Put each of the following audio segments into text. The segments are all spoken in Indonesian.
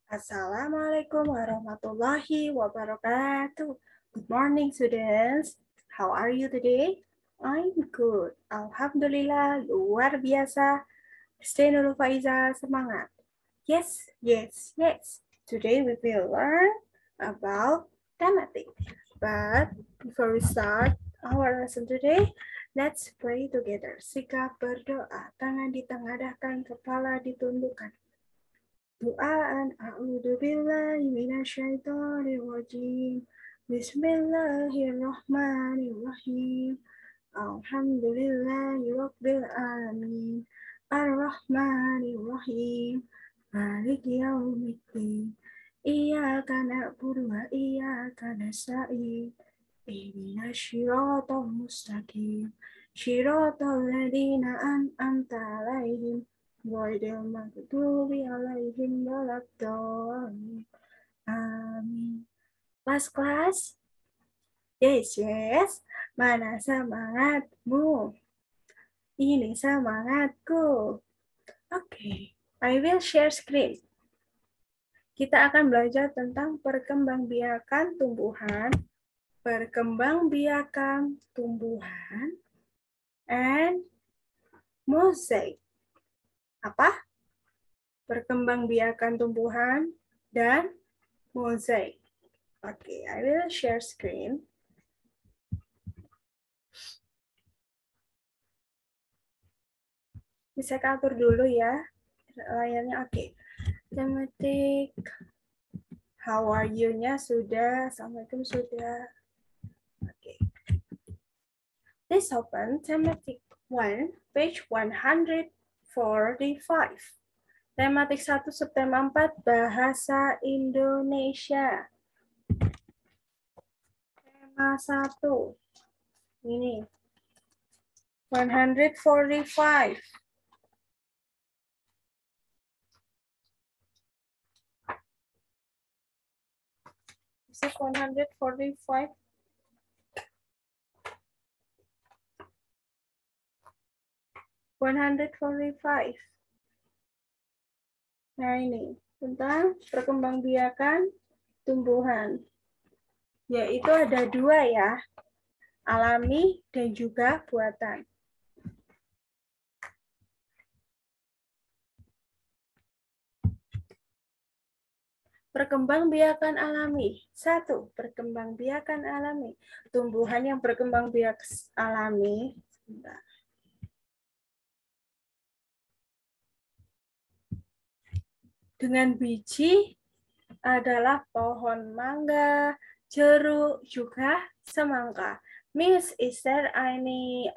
Assalamualaikum warahmatullahi wabarakatuh. Good morning, students. How are you today? I'm good. Alhamdulillah, luar biasa. Stay Nurul Faiza, semangat. Yes, yes, yes. Today we will learn about thematic. But before we start our lesson today, let's pray together. Sikap berdoa, tangan ditengadahkan, kepala ditundukkan. Duaan a'udzu billahi minasyaitonir rajim. Bismillahirrahmanirrahim. Alhamdulillahi rabbil alamin. Ar-Rahmanir-Rahim. Maliki yaumiddin. Iyyaka na'budu wa iyyaka nasta'in. Ihdinas siratal mustaqim. Siratal ladzina an'amta 'alaihim ghairil maghdubi 'alaihim waladdallin. Amin. Kelas? Yes, yes. Mana semangatmu? Ini semangatku. Oke, I will share screen. Kita akan belajar tentang perkembangbiakan tumbuhan, and mosaic. Apa? Perkembangbiakan tumbuhan dan mosaic. Oke, I will share screen. Bisa atur dulu ya layarnya. Oke. Tematik. How are you-nya sudah. Assalamualaikum sudah. Oke. Please open Tematik 1, page 145. Tematik 1, subtema 4, Bahasa Indonesia. Tema 1. Ini. 145. This is 145. Nah ini tentang perkembangbiakan tumbuhan. Yaitu ada 2 ya, alami dan juga buatan. Perkembangbiakan alami. 1. Perkembangbiakan alami. Tumbuhan yang berkembangbiak alami. Sebentar. Dengan biji adalah pohon mangga, jeruk, juga semangka. Miss, is there any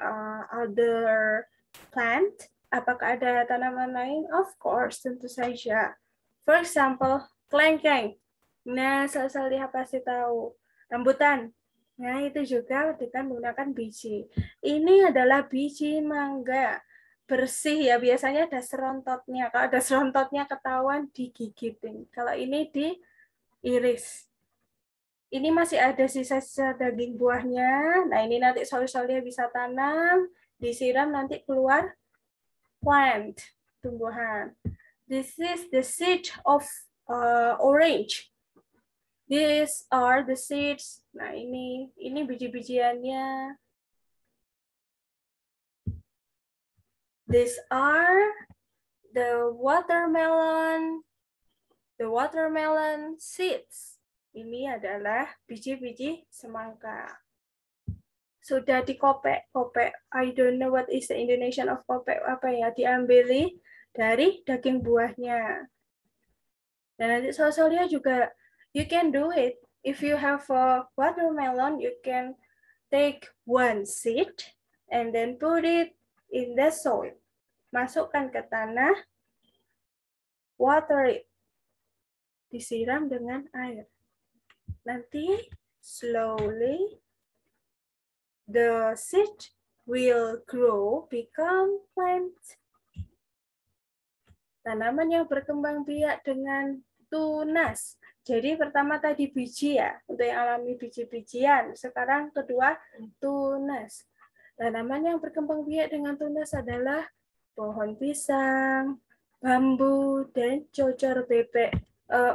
other plant? Apakah ada tanaman lain? Of course, tentu saja. For example, kelengkeng. Nah, lihat pasti tahu. Rambutan. Nah, itu juga dengan menggunakan biji. Ini adalah biji mangga. Bersih ya, biasanya ada serontotnya. Kalau ada serontotnya ketahuan digigitin. Kalau ini diiris. Ini masih ada sisa-sisa daging buahnya. Nah, ini nanti soli-solinya bisa tanam, disiram nanti keluar plant, tumbuhan. This is the seed of orange. These are the seeds. Nah, ini biji-bijiannya. These are the watermelon seeds. Ini adalah biji-biji semangka. Sudah dikopek. I don't know what is the Indonesian of kopek. Apa ya? Diambil dari daging buahnya. Dan nanti soalnya juga, you can do it. If you have a watermelon, you can take 1 seed and then put it in the soil. Masukkan ke tanah, water it. Disiram dengan air. Nanti slowly the seed will grow, become plant. Tanaman yang berkembang biak dengan tunas. Jadi pertama tadi biji ya, untuk yang alami biji-bijian. Sekarang kedua tunas. Tanaman yang berkembang biak dengan tunas adalah pohon pisang, bambu, dan cocor bebek.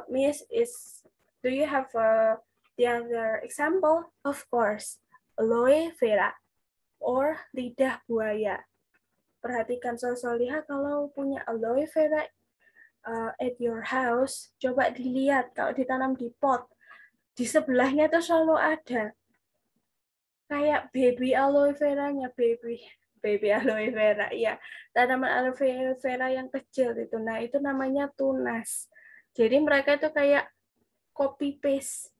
Miss, do you have the other example? Of course, aloe vera or lidah buaya. Perhatikan Solihah kalau punya aloe vera at your house, coba dilihat kalau ditanam di pot, di sebelahnya tuh selalu ada kayak baby aloe vera-nya, baby aloe vera, ya, tanaman aloe vera yang kecil itu. Nah, itu namanya tunas. Jadi mereka itu kayak copy paste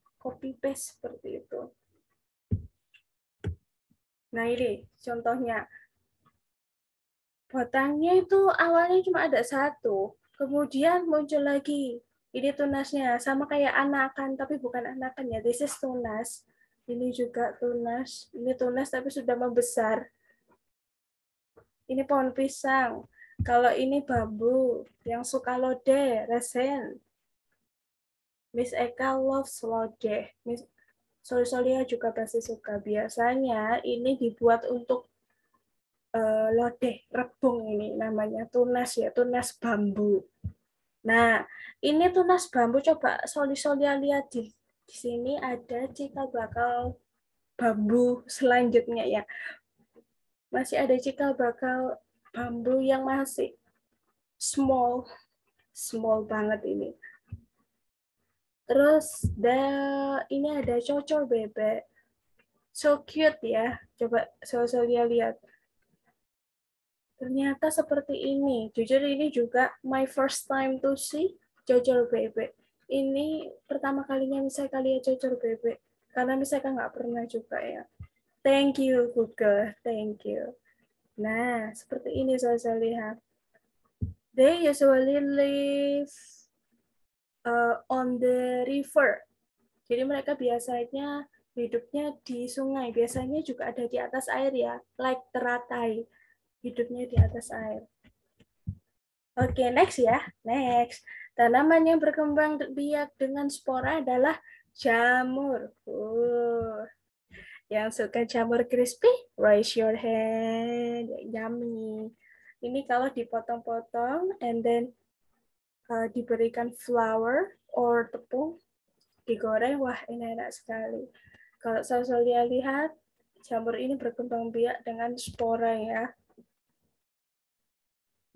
seperti itu. Nah, ini contohnya. Batangnya itu awalnya cuma ada satu, kemudian muncul lagi. Ini tunasnya, sama kayak anakan, tapi bukan anakan ya. This is tunas. Ini juga tunas. Ini tunas tapi sudah membesar. Ini pohon pisang. Kalau ini bambu, yang suka lodeh, resen. Miss Eka loves lodeh. Miss Solia juga pasti suka. Biasanya ini dibuat untuk lodeh, rebung ini namanya, tunas ya, tunas bambu. Nah, ini tunas bambu, coba Solia lihat di sini ada cikal bakal bambu selanjutnya ya. Masih ada cikal bakal bambu yang masih small banget ini. Terus ini ada cocor bebek. So cute ya. Coba Solia lihat. Ternyata seperti ini. Jujur ini juga my first time to see cocor bebek. Ini pertama kalinya misalnya lihat cocor bebek. Karena misalnya nggak pernah juga ya. Thank you Google, thank you. Nah, seperti ini saya lihat. They usually live on the river. Jadi mereka biasanya hidupnya di sungai. Biasanya juga ada di atas air ya, like teratai. Hidupnya di atas air. Oke, next ya. Next. Tanaman yang berkembang biak dengan spora adalah jamur. Yang suka jamur crispy, raise your hand. Yummy. Ini kalau dipotong-potong and then diberikan flour or tepung, digoreng, wah ini enak sekali. Kalau saya lihat, jamur ini berkembang biak dengan spora ya.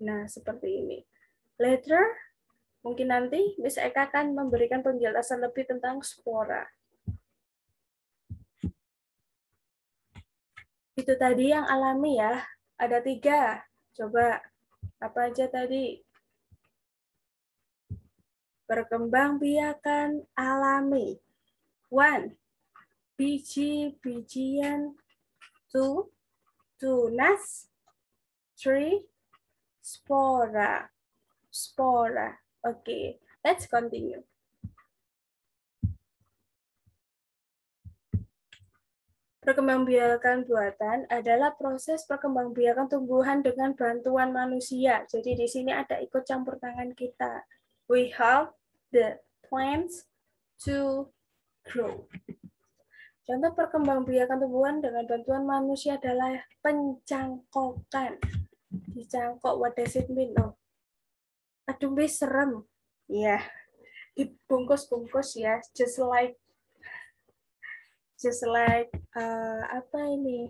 Nah, seperti ini. Later, mungkin nanti Miss Eka akan memberikan penjelasan lebih tentang spora. Itu tadi yang alami ya. Ada 3. Coba, apa aja tadi? Perkembangbiakan alami. 1. Biji-bijian. 2. Tunas. 3. Spora. Oke, let's continue. Perkembangbiakan buatan adalah proses perkembangbiakan tumbuhan dengan bantuan manusia. Jadi di sini ada ikut campur tangan kita. We help the plants to grow. Contoh perkembangbiakan tumbuhan dengan bantuan manusia adalah pencangkokan. Dicangkok, what does it mean? Oh. Aduh, serem. Ya, dibungkus-bungkus ya, just like apa ini.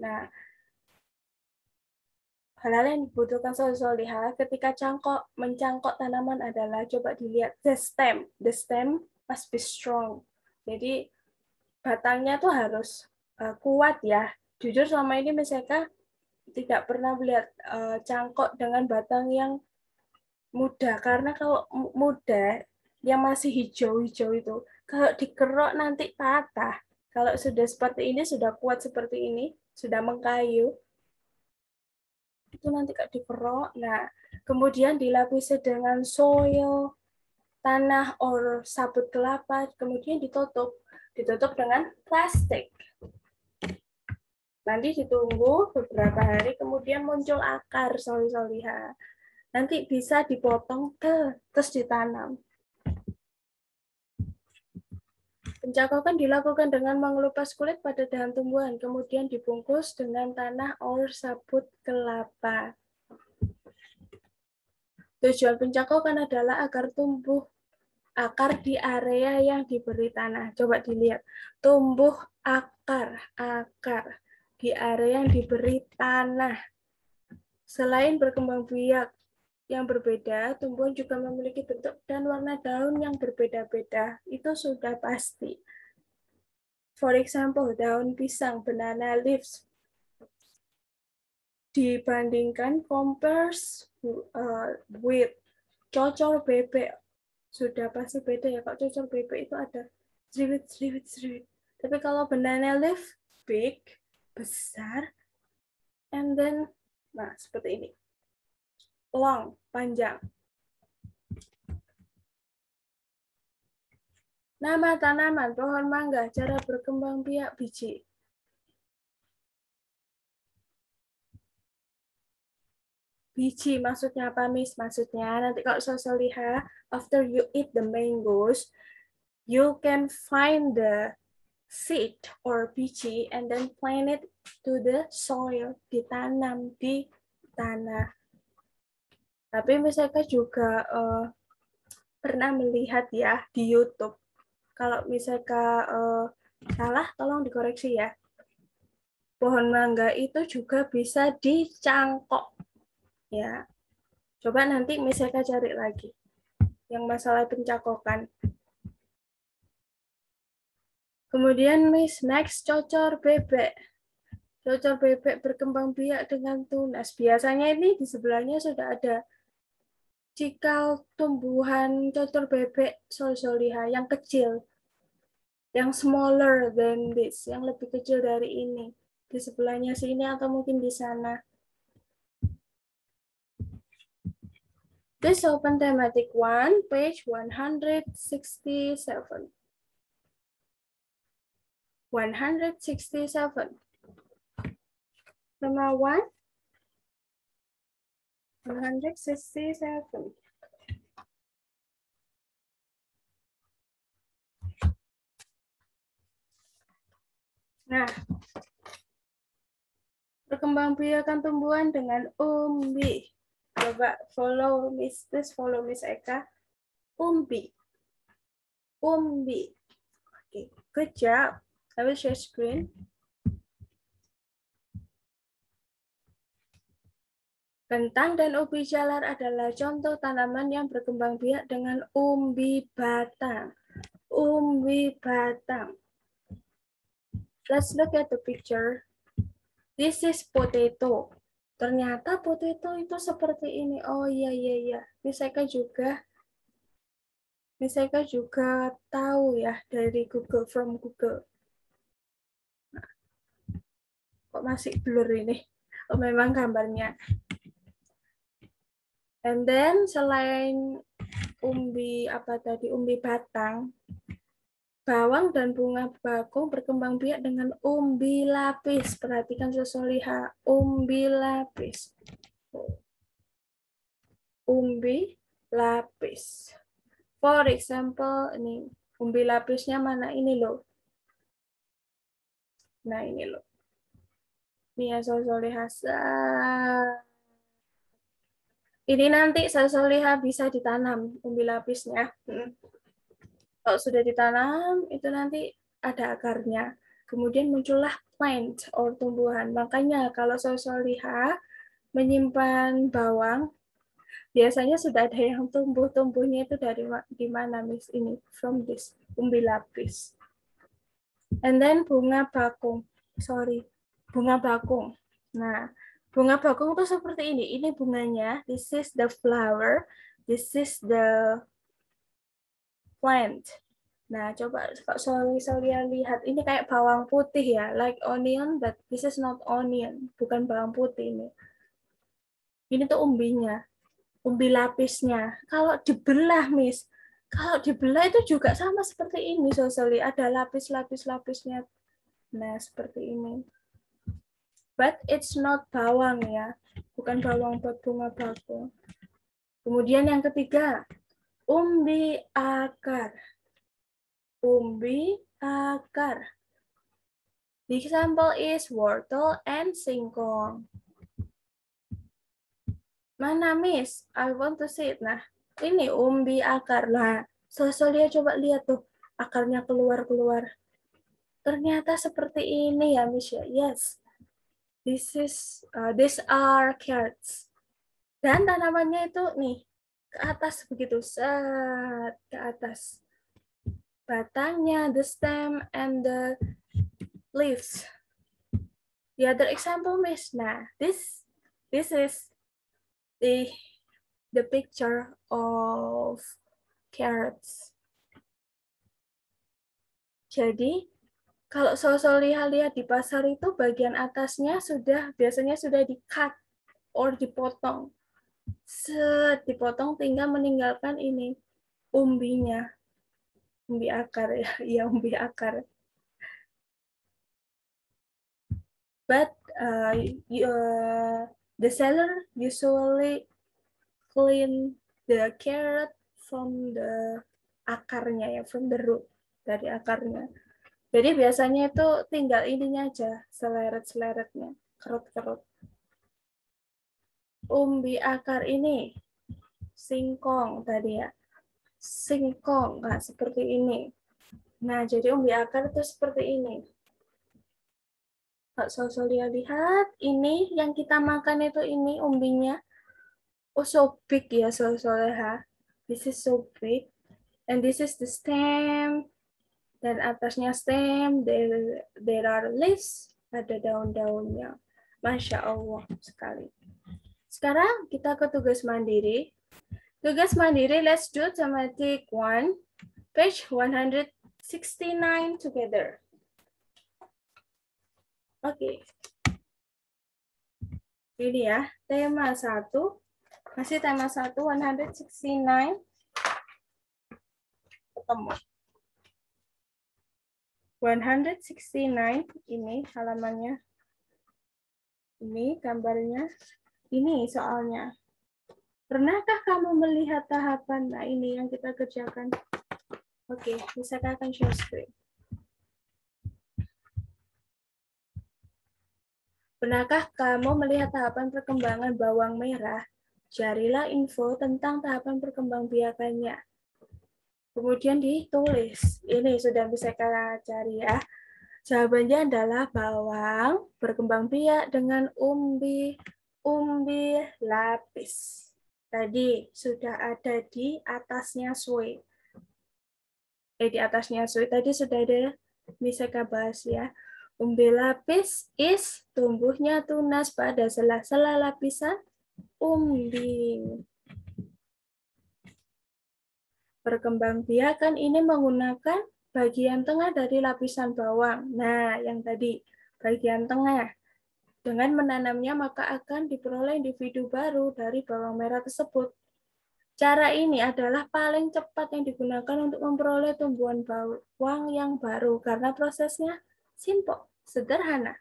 Nah, hal-hal yang dibutuhkan Solihah ketika mencangkok tanaman adalah, coba dilihat the stem must be strong. Jadi batangnya tuh harus kuat ya. Jujur selama ini misalnya tidak pernah melihat cangkok dengan batang yang muda, karena kalau muda yang masih hijau-hijau itu kalau dikerok nanti patah. Kalau sudah seperti ini, sudah kuat seperti ini, sudah mengkayu, itu nanti kayak dikerok. Nah, kemudian dilapisi dengan soil, tanah, or sabut kelapa, kemudian ditutup dengan plastik. Nanti ditunggu beberapa hari, kemudian muncul akar Solihah. Nanti bisa dipotong terus ditanam. Pencangkokan dilakukan dengan mengelupas kulit pada dahan tumbuhan, kemudian dibungkus dengan tanah or sabut kelapa. Tujuan pencangkokan adalah agar tumbuh Akar di area yang diberi tanah. Coba dilihat. Tumbuh akar di area yang diberi tanah. Selain berkembang biak yang berbeda, tumbuhan juga memiliki bentuk dan warna daun yang berbeda-beda. Itu sudah pasti. For example, daun pisang, banana leaves, dibandingkan compares with cocor bebek. Sudah pasti beda ya. Kalau cocor bebek itu ada seriwit. Tapi kalau banana leaf, big, besar, and then, nah seperti ini. Long, panjang. Nama tanaman pohon mangga, cara berkembang biak biji. Biji maksudnya apa, Miss? Maksudnya nanti kalau saya lihat, after you eat the mangoes, you can find the seed or biji and then plant it to the soil, ditanam di tanah. Tapi misalkan juga pernah melihat ya di YouTube. Kalau misalkan salah, tolong dikoreksi ya. Pohon mangga itu juga bisa dicangkok. Ya, coba nanti misalkan cari lagi yang masalah pencangkokan. Kemudian Miss, next cocor bebek. Cocor bebek berkembang biak dengan tunas. Biasanya ini di sebelahnya sudah ada cikal tumbuhan cocor bebek solsoliha yang kecil, yang smaller than this, yang lebih kecil dari ini. Di sebelahnya sini atau mungkin di sana. Please open thematic 1, page 167. 167. Number 1, 167. Nah, perkembangbiakan tumbuhan dengan umbi. Coba follow Miss, please follow Miss Eka. Umbi. Umbi. Okay, good job. I will share screen. Kentang dan ubi jalar adalah contoh tanaman yang berkembang biak dengan umbi batang. Umbi batang. Let's look at the picture. This is potato. Ternyata potato itu seperti ini. Oh iya. Misalkan juga tahu ya dari Google, from Google. Nah, kok masih blur ini? Oh memang gambarnya. And then selain umbi batang, bawang dan bunga bakung berkembang biak dengan umbi lapis. Perhatikan sosoliha, umbi lapis. Umbi lapis. For example, ini umbi lapisnya mana ini loh. Nah ini loh. Ini ya sosoliha. Ini nanti sosoliha bisa ditanam umbi lapisnya. Kalau sudah ditanam, itu nanti ada akarnya. Kemudian muncullah plant or tumbuhan. Makanya kalau sosoliha menyimpan bawang, biasanya sudah ada yang tumbuhnya itu dari di mana, Miss? Ini from this umbi lapis. And then bunga bakung. Bunga bakung. Nah, bunga bakung itu seperti ini. Ini bunganya. This is the flower. This is the plant. Nah, coba kalau saya lihat ini kayak bawang putih ya, like onion, but this is not onion, bukan bawang putih ini. Ini tuh umbinya, umbi lapisnya. Kalau dibelah, Miss, kalau dibelah itu juga sama seperti ini, Sosoli. Ada lapis-lapisnya. Nah, seperti ini. But it's not bawang ya, bukan bawang buat bunga bakung. Kemudian yang ketiga, umbi akar. Umbi akar. The example is wortel and singkong. Mana, Miss? I want to see it. Nah, ini umbi akar. Nah, Sosolia coba lihat tuh, akarnya keluar-keluar. Ternyata seperti ini ya, Miss ya. Yes. These are carrots. Dan tanamannya itu nih, ke atas begitu, set ke atas. Batangnya, the stem, and the leaves. The other example, Miss. Nah, this is the picture of carrots. Jadi, kalau Sosol lihat di pasar itu bagian atasnya biasanya sudah di-cut or dipotong. Dipotong tinggal meninggalkan ini umbinya. Umbi akar ya, iya umbi akar. But the seller usually clean the carrot from the akarnya ya, from the root, dari akarnya. Jadi biasanya itu tinggal ininya aja, seleret-seleretnya, kerut-kerut. Umbi akar ini, singkong tadi ya, singkong, nah seperti ini. Nah, jadi umbi akar itu seperti ini. Kak Sosolia lihat, ini yang kita makan itu ini umbinya. Oh, so big ya Sosolia. This is so big. And this is the stem. Dan atasnya stem, there are leaves, ada daun-daunnya. Masya Allah sekali. Sekarang kita ke tugas mandiri. Tugas mandiri, let's do thematic 1, page 169 together. Oke. Ini ya, tema 1. Masih tema 1, 169. Ketemu. 169 ini halamannya. Ini gambarnya. Ini soalnya. Pernahkah kamu melihat tahapan? Nah, ini yang kita kerjakan. Oke, bisa akan share screen. Pernahkah kamu melihat tahapan perkembangan bawang merah? Carilah info tentang tahapan perkembangbiakannya. Kemudian ditulis. Ini sudah bisa kita cari ya. Jawabannya adalah bawang berkembang biak dengan umbi lapis. Tadi sudah ada di atasnya sui. Di atasnya sui tadi sudah ada, bisa kita bahas ya. Umbi lapis is tumbuhnya tunas pada sela-sela lapisan umbi. Perkembangbiakan ini menggunakan bagian tengah dari lapisan bawang. Nah, yang tadi bagian tengah. Dengan menanamnya maka akan diperoleh individu baru dari bawang merah tersebut. Cara ini adalah paling cepat yang digunakan untuk memperoleh tumbuhan bawang yang baru karena prosesnya simple, sederhana.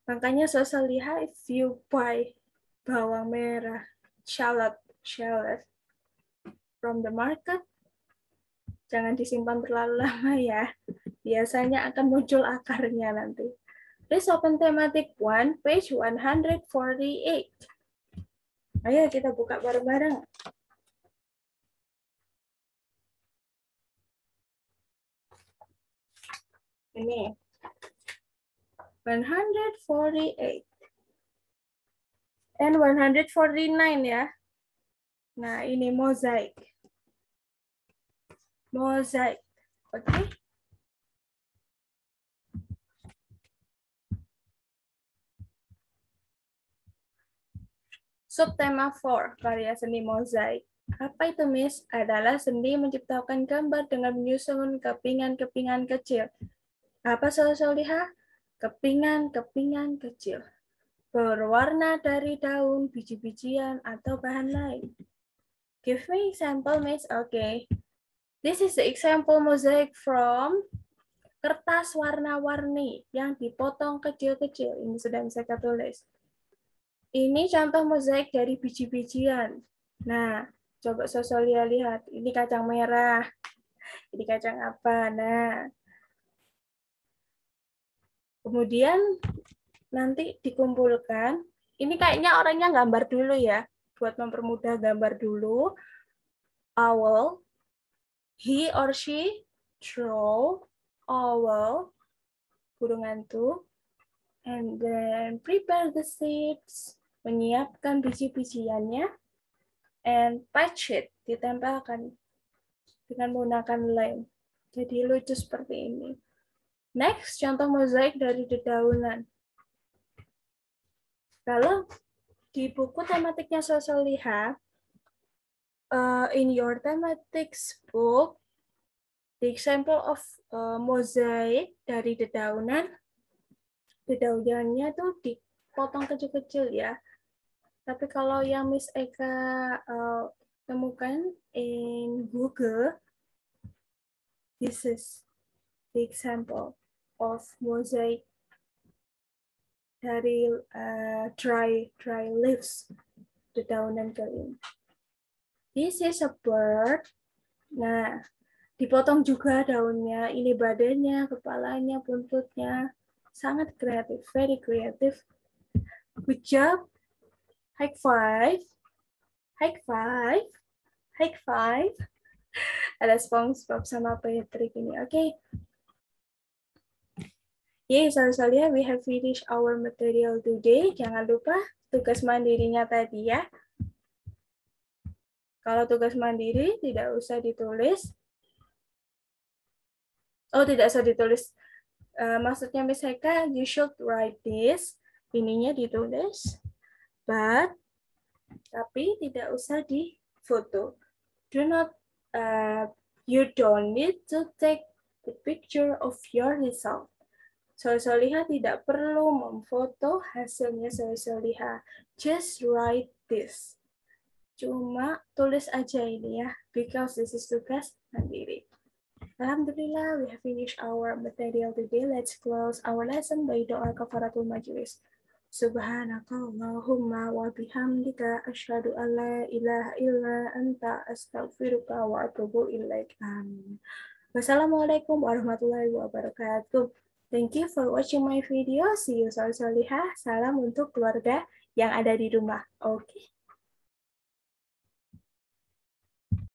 Makanya saya lihat if you buy bawang merah, shallot from the market, jangan disimpan terlalu lama ya. Biasanya akan muncul akarnya nanti. Please open thematic 1, page 148. Ayo kita buka bareng-bareng. Ini 148 and 149 ya. Nah, ini mozaik. Mozaik. Oke. Subtema 4, karya seni mozaik. Apa itu, Miss? Adalah seni menciptakan gambar dengan menyusun kepingan-kepingan kecil. Apa saya lihat? Kepingan-kepingan kecil. Berwarna dari daun, biji-bijian, atau bahan lain. Give me example, Miss. Okay. This is the example mosaic from kertas warna-warni yang dipotong kecil-kecil. Ini sudah bisa kita tulis. Ini contoh mozaik dari biji-bijian. Nah, coba Sosolia lihat. Ini kacang merah. Ini kacang apa? Nah, kemudian nanti dikumpulkan. Ini kayaknya orangnya gambar dulu ya. Buat mempermudah gambar dulu. Owl. He or she throw owl, burung hantu, and then prepare the seeds, menyiapkan biji-bijiannya, and patch it, ditempelkan dengan menggunakan lem. Jadi lucu seperti ini. Next, contoh mozaik dari dedaunan. Kalau di buku tematiknya Solihah, in your thematics book, the example of mozaik dari dedaunannya tuh dipotong kecil-kecil ya. Tapi kalau yang Miss Eka temukan in Google, this is the example of mozaik dari dry leaves, dedaunan kering. This is a bird. Nah, dipotong juga daunnya, ini badannya, kepalanya, buntutnya. Sangat kreatif, very creative. Good job. High five. High five. High five. Ada SpongeBob sama Patrick ini. Oke. Okay. Yes, Solihah, we have finished our material today. Jangan lupa tugas mandirinya tadi ya. Kalau tugas mandiri tidak usah ditulis. Oh, tidak usah ditulis. Maksudnya Miss Eka, you should write this. Ininya ditulis. Tapi tidak usah difoto. You don't need to take the picture of your result. Solihah tidak perlu memfoto hasilnya Solihah. Just write this. Cuma tulis aja ini ya, because this is tugas mandiri. Alhamdulillah, we have finished our material today. Let's close our lesson by doa kafaratul majlis. Subhanakallahumma wa bihamdika asyhadu an la ilaha illa anta astaghfiruka wa atubu ilaik. Amin. Wassalamualaikum warahmatullahi wabarakatuh. Thank you for watching my video. See you Solihah. Salam untuk keluarga yang ada di rumah. Oke.